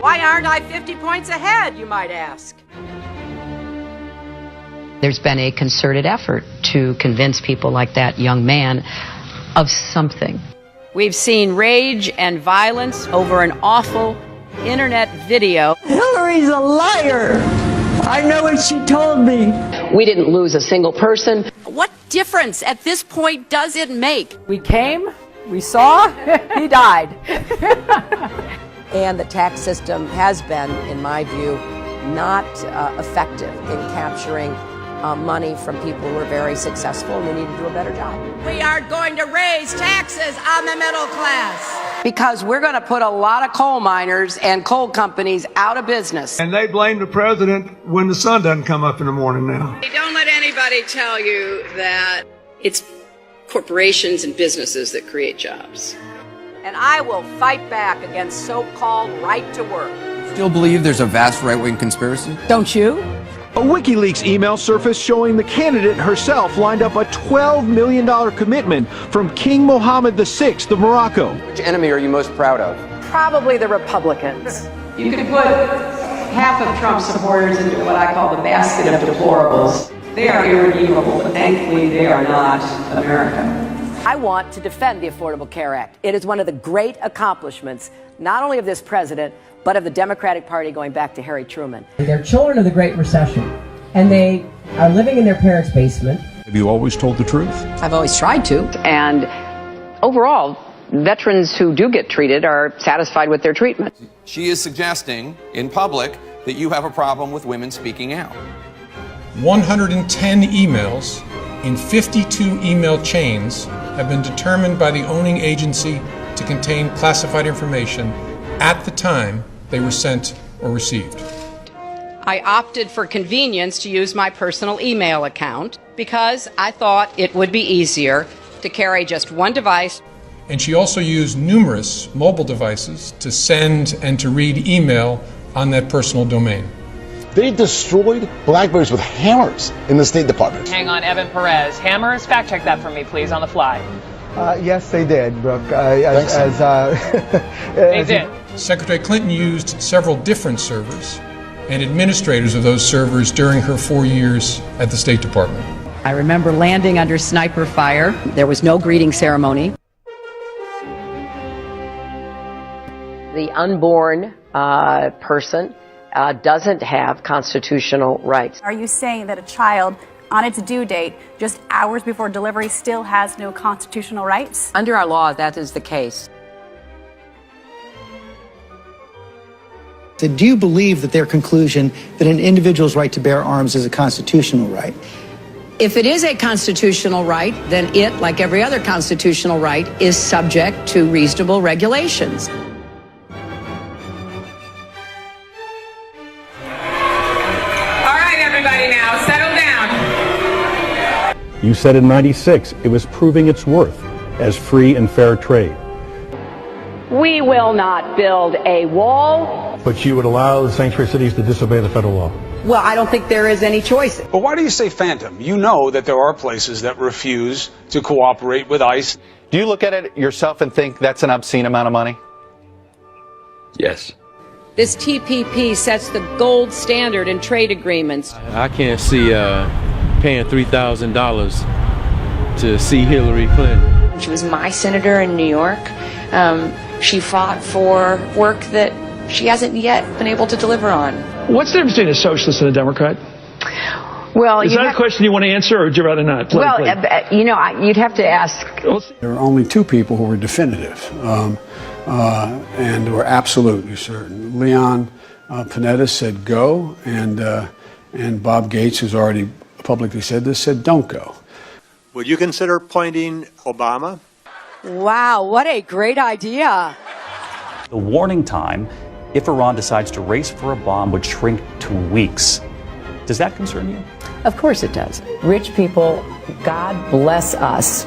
Why aren't I 50 points ahead, you might ask? There's been a concerted effort to convince people like that young man of something. We've seen rage and violence over an awful internet video. Hillary's a liar. I know what she told me. We didn't lose a single person. What difference at this point does it make? We came, we saw, he died. And the tax system has been, in my view, not effective in capturing money from people who are very successful, and we need to do a better job. We are going to raise taxes on the middle class. Because we're going to put a lot of coal miners and coal companies out of business. And they blame the president when the sun doesn't come up in the morning now. Don't let anybody tell you that it's corporations and businesses that create jobs. And I will fight back against so-called right to work. Still believe there's a vast right-wing conspiracy? Don't you? A WikiLeaks email surfaced showing the candidate herself lined up a $12 million commitment from King Mohammed VI of Morocco. Which enemy are you most proud of? Probably the Republicans. You could put half of Trump's supporters into what I call the basket of deplorables. They are irredeemable, but thankfully they are not America. I want to defend the Affordable Care Act. It is one of the great accomplishments, not only of this president, but of the Democratic Party going back to Harry Truman. They're children of the Great Recession, and they are living in their parents' basement. Have you always told the truth? I've always tried to. And overall, veterans who do get treated are satisfied with their treatment. She is suggesting in public that you have a problem with women speaking out. 110 emails in 52 email chains have been determined by the owning agency to contain classified information at the time they were sent or received. I opted for convenience to use my personal email account because I thought it would be easier to carry just one device. And she also used numerous mobile devices to send and to read email on that personal domain. They destroyed BlackBerries with hammers in the State Department. Hang on, Evan Perez. Hammers? Fact check that for me, please, on the fly. Yes, they did, Brooke. They did. Secretary Clinton used several different servers and administrators of those servers during her 4 years at the State Department. I remember landing under sniper fire. There was no greeting ceremony. The unborn person doesn't have constitutional rights. Are you saying that a child on its due date, just hours before delivery, still has no constitutional rights? Under our law, that is the case. Do you believe that their conclusion that an individual's right to bear arms is a constitutional right? If it is a constitutional right, then it, like every other constitutional right, is subject to reasonable regulations. All right, everybody now, settle down. You said in '96 it was proving its worth as free and fair trade. We will not build a wall. But you would allow the sanctuary cities to disobey the federal law. Well, I don't think there is any choice. But why do you say phantom? You know that there are places that refuse to cooperate with ICE. Do you look at it yourself and think that's an obscene amount of money? Yes. This TPP sets the gold standard in trade agreements. I can't see paying $3,000 to see Hillary Clinton. She was my senator in New York. She fought for work that she hasn't yet been able to deliver on. What's the difference between a socialist and a Democrat? Well, is that a question you want to answer, or would you rather not? You'd have to ask. There are only two people who were definitive and were absolutely certain. Leon Panetta said go, and Bob Gates, who's already publicly said this, said don't go. Would you consider appointing Obama? Wow, what a great idea. The warning time, if Iran decides to race for a bomb, would shrink to weeks. Does that concern you? Of course it does. Rich people, God bless us.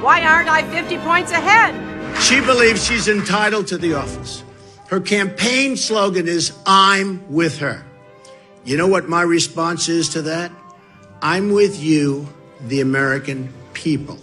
Why aren't I 50 points ahead? She believes she's entitled to the office. Her campaign slogan is, I'm with her. You know what my response is to that? I'm with you, the American people.